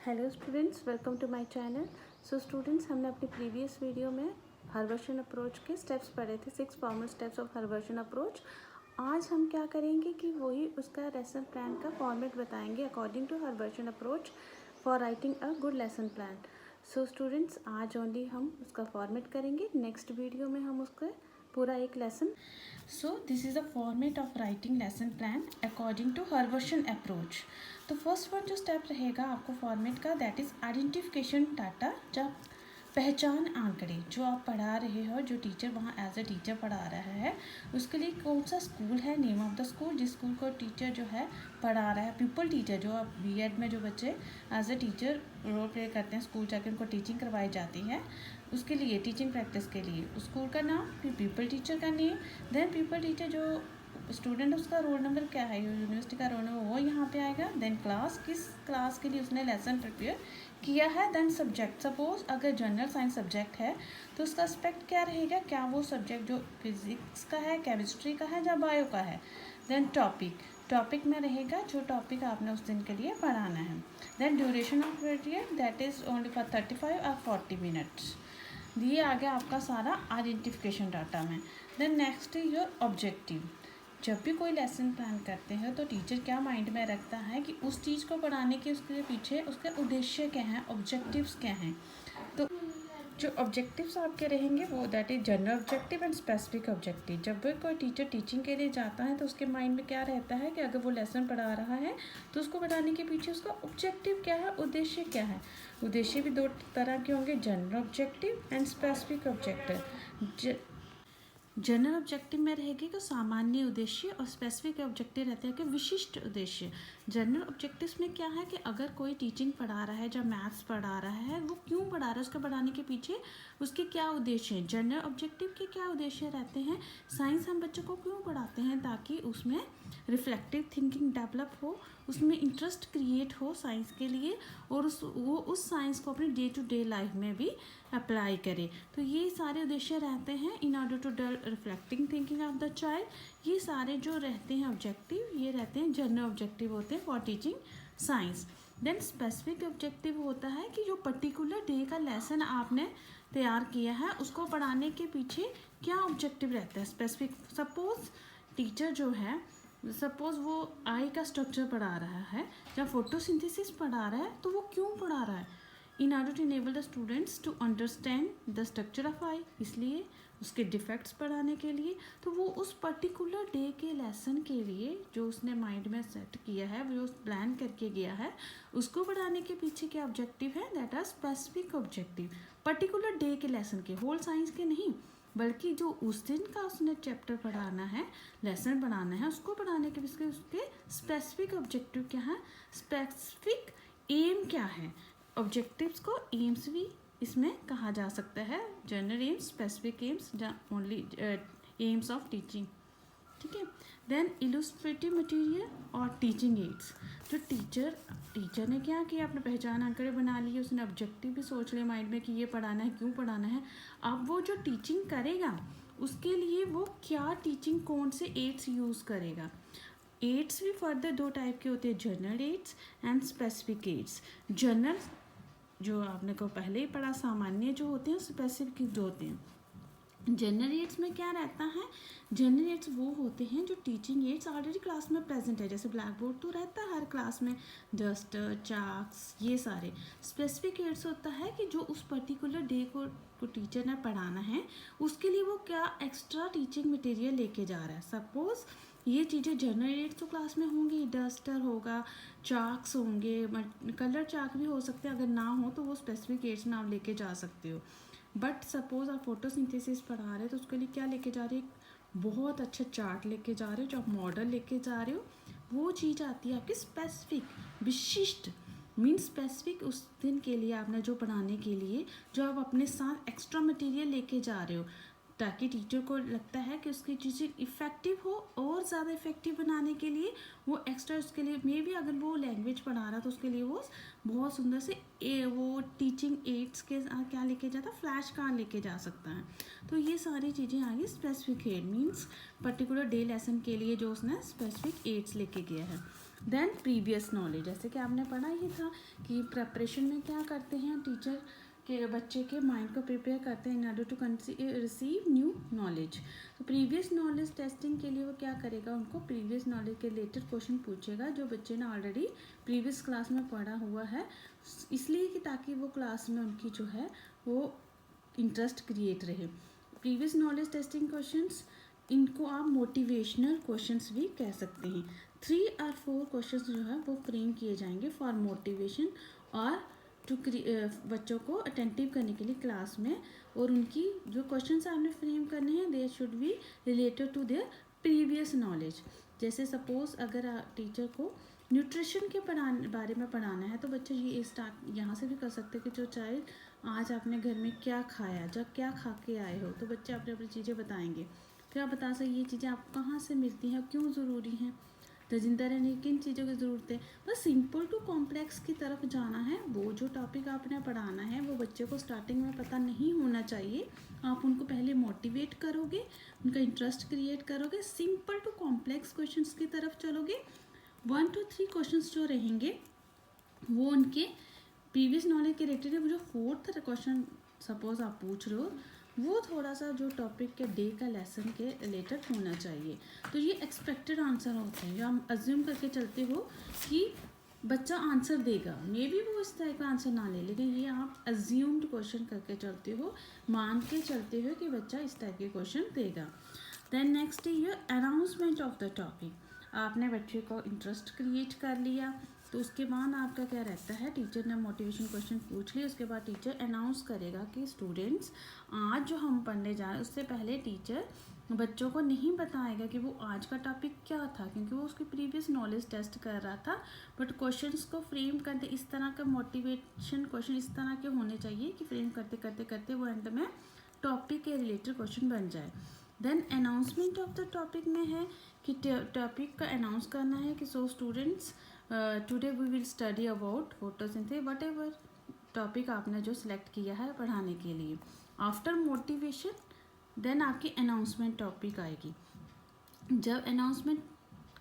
Hello students, welcome to my channel. So students, हमने अपनी previous video में हर्वर्शन approach के स्टेप्स पढ़े थे, 6 फॉर्मल स्टेप्स ऑफ हर्वर्शन अप्रोच। आज हम क्या करेंगे कि वही उसका लेसन प्लान का फॉर्मेट बताएंगे अकॉर्डिंग टू हर्वर्शन approach for writing a good lesson plan. So students, आज ओनली हम उसका फॉर्मेट करेंगे, नेक्स्ट वीडियो में हम उसका पूरा एक lesson. So this is the format of writing lesson plan according to हर्वर्शन अप्रोच। तो फर्स्ट वन जो स्टेप रहेगा आपको फॉर्मेट का, दैट इज़ आइडेंटिफिकेशन डाटा, जब पहचान आंकड़े जो आप पढ़ा रहे हो, जो टीचर वहाँ एज ए टीचर पढ़ा रहा है, उसके लिए कौन सा स्कूल है, नेम ऑफ द स्कूल, जिस स्कूल को टीचर जो है पढ़ा रहा है, पीपल टीचर, जो आप बीएड में जो बच्चे as a teacher role play करते हैं, स्कूल जाकर उनको टीचिंग करवाई जाती है, उसके लिए टीचिंग प्रैक्टिस के लिए स्कूल का नाम, फिर पीपल टीचर का नेम, देन पीपल टीचर जो स्टूडेंट उसका रोल नंबर क्या है, यूनिवर्सिटी का रोल नंबर वो यहाँ पे आएगा, देन क्लास, किस क्लास के लिए उसने लेसन प्रिपेयर किया है, देन सब्जेक्ट, सपोज अगर जनरल साइंस सब्जेक्ट है तो उसका एस्पेक्ट क्या रहेगा, क्या वो सब्जेक्ट जो फिजिक्स का है, केमिस्ट्री का है या बायो का है, देन टॉपिक में रहेगा जो टॉपिक आपने उस दिन के लिए पढ़ाना है, then duration of period, that is only for 35 और 40 मिनट्स। ये आ गया आपका सारा आइडेंटिफिकेशन डाटा में। Then next is your objective. जब भी कोई लेसन प्लान करते हैं तो टीचर क्या माइंड में रखता है कि उस चीज़ को पढ़ाने के उसके पीछे उसके उद्देश्य क्या हैं, ऑब्जेक्टिव्स क्या हैं। तो जो ऑब्जेक्टिव्स आपके रहेंगे वो that is general objective and specific objective. जब भी कोई टीचर टीचिंग के लिए जाता है तो उसके माइंड में क्या रहता है कि अगर वो लेसन पढ़ा रहा है तो उसको पढ़ाने के पीछे उसका ऑब्जेक्टिव क्या है, उद्देश्य क्या है। उद्देश्य भी दो तरह के होंगे, general objective and specific objective. General objective में रहेगी कि सामान्य उद्देश्य, और स्पेसिफिक ऑब्जेक्टिव रहते हैं कि विशिष्ट उद्देश्य। जनरल ऑब्जेक्टिव्स में क्या है कि अगर कोई टीचिंग पढ़ा रहा है, जब मैथ्स पढ़ा रहा है, वो क्यों पढ़ा रहा है, उसके पढ़ाने के पीछे उसके क्या उद्देश्य हैं। जनरल ऑब्जेक्टिव के क्या उद्देश्य रहते हैं, साइंस हम बच्चों को क्यों पढ़ाते हैं, ताकि उसमें रिफ्लेक्टिव थिंकिंग डेवलप हो, उसमें इंटरेस्ट क्रिएट हो साइंस के लिए, और वो उस साइंस को अपनी डे टू डे लाइफ में भी अप्लाई करे। तो ये सारे उद्देश्य रहते हैं in order to develop reflecting thinking of the child. ये सारे जो रहते हैं ऑब्जेक्टिव, ये रहते हैं जनरल ऑब्जेक्टिव होते हैं for teaching science. Then specific objective होता है कि जो पर्टिकुलर डे का लेसन आपने तैयार किया है उसको पढ़ाने के पीछे क्या ऑब्जेक्टिव रहता है। स्पेसिफिक, सपोज टीचर जो है, सपोज वो आई का स्ट्रक्चर पढ़ा रहा है या फोटोसिंथेसिस पढ़ा रहा है, तो वो क्यों पढ़ा रहा है, in order to enable the students to understand the structure of eye, इसलिए उसके डिफेक्ट्स पढ़ाने के लिए। तो वो उस पर्टिकुलर डे के लेसन के लिए जो उसने माइंड में सेट किया है, वो प्लान करके गया है, उसको पढ़ाने के पीछे क्या ऑब्जेक्टिव है, that are specific objective. Particular day के लेसन के, होल साइंस के नहीं, बल्कि जो उस दिन का उसने चैप्टर पढ़ाना है, लेसन पढ़ाना है, उसको पढ़ाने के पीछे उसके स्पेसिफिक ऑब्जेक्टिव क्या है, स्पेसिफिक एम क्या है। ऑब्जेक्टिव्स को एम्स भी इसमें कहा जा सकता है, general AIIMS, specific AIIMS, only AIIMS of teaching, ठीक है। देन इलस्ट्रेटिव मटेरियल और टीचिंग एड्स। जो टीचर ने क्या किया, अपने पहचान आंकड़े बना लिए, उसने ऑब्जेक्टिव भी सोच लिया माइंड में कि ये पढ़ाना है, क्यों पढ़ाना है। अब वो जो टीचिंग करेगा उसके लिए वो क्या टीचिंग, कौन से एड्स यूज़ करेगा। एड्स भी फर्दर दो टाइप के होते हैं, general aids and specific aids. General जो आपने को पहले ही पढ़ा, सामान्य जो होते हैं, स्पेसिफिक जो होते हैं। जनरल एड्स में क्या रहता है, जनरल एड्स वो होते हैं जो टीचिंग एड्स ऑलरेडी क्लास में प्रेजेंट है, जैसे ब्लैक बोर्ड तो रहता है हर क्लास में, डस्टर, चाक्स, ये सारे। स्पेसिफिक एड्स होता है कि जो उस पर्टिकुलर डे को टीचर ने पढ़ाना है, उसके लिए वो क्या एक्स्ट्रा टीचिंग मटेरियल लेके जा रहा है। सपोज ये चीज़ें जनरल एड्स तो क्लास में होंगी, डस्टर होगा, चाक्स होंगे, कलर चाक भी हो सकते हैं, अगर ना हो तो वो स्पेसिफिक एड्स में आप लेके जा सकते हो। बट सपोज आप फोटोसिंथेसिस पढ़ा रहे हो तो उसके लिए क्या लेके जा रहे हो, बहुत अच्छा चार्ट लेके जा रहे हो, जो आप मॉडल लेके जा रहे हो, वो चीज़ आती है आपकी स्पेसिफिक, विशिष्ट, मीन स्पेसिफिक उस दिन के लिए आपने जो पढ़ाने के लिए जो आप अपने साथ एक्स्ट्रा मटेरियल लेके जा रहे हो, ताकि टीचर को लगता है कि उसकी चीज़ें इफ़ेक्टिव हो, और ज़्यादा इफ़ेक्टिव बनाने के लिए वो एक्स्ट्रा, उसके लिए मे बी अगर वो लैंग्वेज पढ़ा रहा तो उसके लिए वो बहुत सुंदर से वो टीचिंग एड्स के क्या लेके जाता, फ्लैश कार्ड लेके जा सकता है। तो ये सारी चीज़ें आ गई specific aid, means particular day lesson के लिए जो उसने स्पेसिफिक एड्स लेके गया है। देन प्रीवियस नॉलेज, जैसे कि आपने पढ़ा ही था कि प्रेपरेशन में क्या करते हैं टीचर के बच्चे के माइंड को प्रिपेयर करते हैं in order to receive new knowledge. तो प्रीवियस नॉलेज टेस्टिंग के लिए वो क्या करेगा, उनको प्रीवियस नॉलेज के रिलेटेड क्वेश्चन पूछेगा जो बच्चे ने ऑलरेडी प्रीवियस क्लास में पढ़ा हुआ है, इसलिए कि ताकि वो क्लास में उनकी जो है वो इंटरेस्ट क्रिएट रहे। प्रीवियस नॉलेज टेस्टिंग क्वेश्चंस, इनको आप मोटिवेशनल क्वेश्चंस भी कह सकते हैं। 3 और 4 क्वेश्चंस जो है वो फ्रेम किए जाएंगे फॉर मोटिवेशन और टू बच्चों को अटेंटिव करने के लिए क्लास में, और उनकी जो क्वेश्चंस आपने फ्रेम करने हैं they should be related to their previous knowledge. जैसे सपोज अगर टीचर को न्यूट्रिशन के बारे में पढ़ाना है तो बच्चे ये स्टार्ट यहाँ से भी कर सकते हैं कि जो चाइल्ड आज आपने घर में क्या खाया, जब क्या खा के आए हो, तो बच्चे अपनी अपनी चीज़ें बताएंगे। फिर आप बता सकते ये चीज़ें आपको कहाँ से मिलती हैं, क्यों ज़रूरी हैं, तो जिंदा रहने की किन चीज़ों की ज़रूरत है। बस सिंपल टू कॉम्प्लेक्स की तरफ जाना है। वो जो टॉपिक आपने पढ़ाना है वो बच्चे को स्टार्टिंग में पता नहीं होना चाहिए। आप उनको पहले मोटिवेट करोगे, उनका इंटरेस्ट क्रिएट करोगे, सिंपल टू कॉम्प्लेक्स क्वेश्चंस की तरफ चलोगे। 1 to 3 क्वेश्चंस जो रहेंगे वो उनके प्रीवियस नॉलेज के रिलेटेड है। वो जो 4th क्वेश्चन सपोज आप पूछ रहे हो वो थोड़ा सा जो टॉपिक के डे का लेसन के रिलेटेड होना चाहिए। तो ये एक्सपेक्टेड आंसर होते हैं जो हम अज्यूम करके चलते हो कि बच्चा आंसर देगा, मे बी वो इस टाइप का आंसर ना ले, लेकिन ये आप अज्यूम्ड क्वेश्चन करके चलते हो, मान के चलते हो कि बच्चा इस टाइप के क्वेश्चन देगा। देन नेक्स्ट ये अनाउंसमेंट ऑफ द टॉपिक। आपने बच्चे को इंटरेस्ट क्रिएट कर लिया तो उसके बाद आपका क्या रहता है, टीचर ने मोटिवेशन क्वेश्चन पूछ लिया, उसके बाद टीचर अनाउंस करेगा कि स्टूडेंट्स आज जो हम पढ़ने जा रहे हैं उससे पहले टीचर बच्चों को नहीं बताएगा कि वो आज का टॉपिक क्या था, क्योंकि वो उसकी प्रीवियस नॉलेज टेस्ट कर रहा था। बट क्वेश्चंस को फ्रेम करते इस तरह का मोटिवेशन क्वेश्चन इस तरह के होने चाहिए कि फ्रेम करते करते करते वो एंड में टॉपिक के रिलेटेड क्वेश्चन बन जाए। Then announcement of the topic में है कि टॉपिक का अनाउंस करना है कि so students today we will study about photosynthesis, whatever topic आपने जो सिलेक्ट किया है पढ़ाने के लिए। आफ्टर मोटिवेशन देन आपकी अनाउंसमेंट टॉपिक आएगी। जब अनाउंसमेंट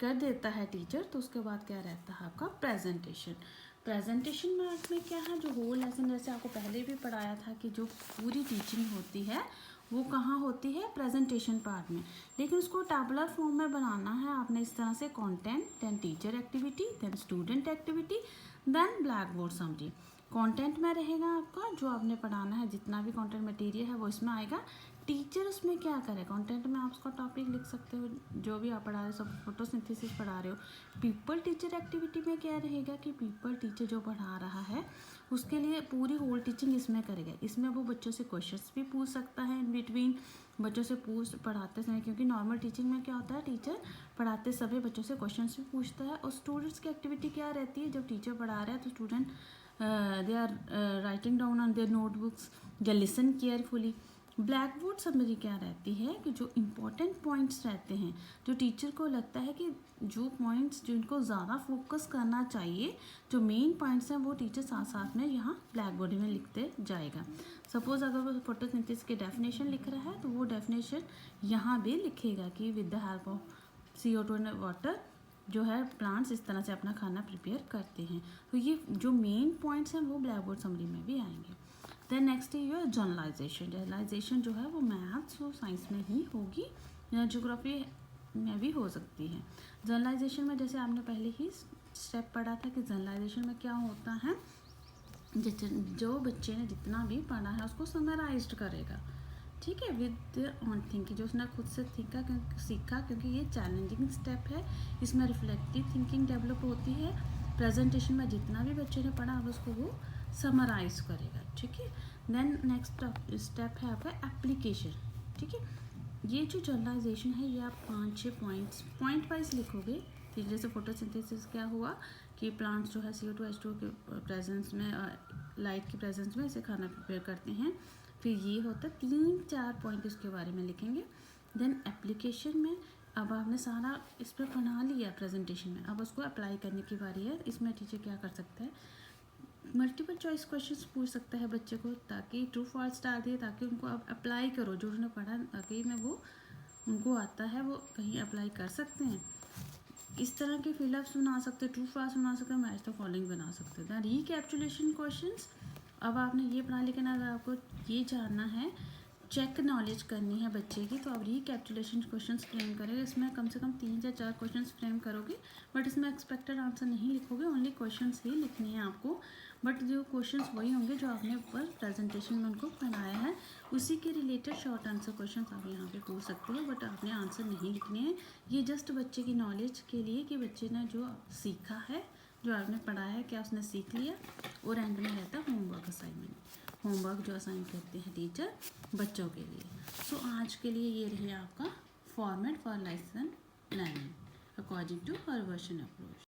कर देता है टीचर तो उसके बाद क्या रहता है आपका प्रेजेंटेशन। प्रेजेंटेशन में क्या है, जो होल लेसन जैसे आपको पहले भी पढ़ाया था कि जो पूरी टीचिंग होती है वो कहाँ होती है, प्रेजेंटेशन पार्ट में। लेकिन उसको टैबुलर फॉर्म में बनाना है आपने इस तरह से, content, then teacher activity, then student activity, then black board summary. Content में रहेगा आपका जो आपने पढ़ाना है, जितना भी कंटेंट मटेरियल है वो इसमें आएगा। टीचर उसमें क्या करे, कंटेंट में आप उसका टॉपिक लिख सकते हो जो भी आप पढ़ा रहे हो, सब फोटोसिंथेसिस पढ़ा रहे हो। पीपल टीचर एक्टिविटी में क्या रहेगा कि पीपल टीचर जो पढ़ा रहा है उसके लिए पूरी होल टीचिंग इसमें करेगा। इसमें वो बच्चों से क्वेश्चंस भी पूछ सकता है इन बिटवीन, बच्चों से पढ़ाते समय, क्योंकि नॉर्मल टीचिंग में क्या होता है टीचर पढ़ाते समय बच्चों से क्वेश्चंस भी पूछता है। और स्टूडेंट्स की एक्टिविटी क्या रहती है, जब टीचर पढ़ा रहा है तो student they are writing down on their notebooks, they listen carefully. Black board summary क्या रहती है कि जो इम्पोर्टेंट पॉइंट्स रहते हैं, जो टीचर को लगता है कि जो पॉइंट्स जिनको ज़्यादा फोकस करना चाहिए, जो मेन पॉइंट्स हैं वो टीचर साथ साथ में यहाँ ब्लैक बोर्ड में लिखते जाएगा। सपोज़ अगर वो फोटोसिंथेसिस की डेफिनेशन लिख रहा है तो वो डेफिनेशन यहाँ भी लिखेगा कि with the help of CO2 and water जो है प्लांट्स इस तरह से अपना खाना प्रिपेयर करते हैं। तो ये जो मेन पॉइंट्स हैं वो ब्लैक बोर्ड समरी में भी आएंगे। देन नेक्स्ट है जर्नलाइजेशन। जर्नलाइजेशन जो है वो मैथ्स और साइंस में ही होगी या ज्योग्राफी में भी हो सकती है। जर्नलाइजेशन में जैसे आपने पहले ही स्टेप पढ़ा था कि जर्नलाइजेशन में क्या होता है, जो बच्चे ने जितना भी पढ़ा है उसको समराइज्ड करेगा, ठीक है, विद देयर ऑन थिंकिंग, जो उसने खुद से सीखा, क्योंकि ये चैलेंजिंग स्टेप है। इसमें रिफ्लेक्टिव थिंकिंग डेवलप होती है। प्रेजेंटेशन में जितना भी बच्चे ने पढ़ा अब उसको वो समराइज करेगा, ठीक है। देन नेक्स्ट स्टेप है आपका एप्लीकेशन, ठीक है। ये जो जर्नलाइजेशन है ये आप 5-6 पॉइंट्स पॉइंट वाइज लिखोगे। फिर जैसे फोटोसिंथेसिस क्या हुआ कि प्लांट्स जो है CO2 H2O के प्रेजेंस में, लाइट के प्रेजेंस में इसे खाना प्रिपेयर करते हैं। फिर ये होता है 3-4 पॉइंट इसके बारे में लिखेंगे। देन एप्लीकेशन में अब आपने सारा इस पर बना लिया प्रेजेंटेशन में, अब उसको अप्लाई करने की बारी है। इसमें टीचर क्या कर सकता है, मल्टीपल चॉइस क्वेश्चंस पूछ सकता है बच्चे को, ताकि ट्रू फॉल्स डाल दिए, ताकि उनको अब अप्लाई करो, जो उन्होंने पढ़ा ताकि में वो उनको आता है वो कहीं अप्लाई कर सकते हैं। इस तरह के फिलअप्स बना सकते, ट्रू फॉल्स बना सकते, मैच द फॉलोइंग बना सकते थे। रिकैप्चुलेशन क्वेश्चंस, अब आपने ये पढ़ा, लेकिन अगर आपको ये जानना है, चेक नॉलेज करनी है बच्चे की, तो आप रिकैप्चुलेशन क्वेश्चंस फ्रेम करेंगे। इसमें कम से कम 3 या 4 क्वेश्चंस फ्रेम करोगे, बट इसमें एक्सपेक्टेड आंसर नहीं लिखोगे, ओनली क्वेश्चंस ही लिखने हैं आपको। बट जो क्वेश्चंस वही होंगे जो आपने ऊपर प्रेजेंटेशन में उनको बनाया है, उसी के रिलेटेड शॉर्ट आंसर क्वेश्चंस आप यहाँ पे पूछ सकते हो, बट आपने आंसर नहीं लिखने हैं। ये जस्ट बच्चे की नॉलेज के लिए कि बच्चे ने जो सीखा है, जो आपने पढ़ाया है, क्या उसने सीख लिया। और एंड में रहता है होमवर्क असाइनमेंट, होमवर्क जो असाइन करते हैं टीचर बच्चों के लिए। सो आज के लिए ये रही आपका format for lesson learning according to हरवर्शन अप्रोच।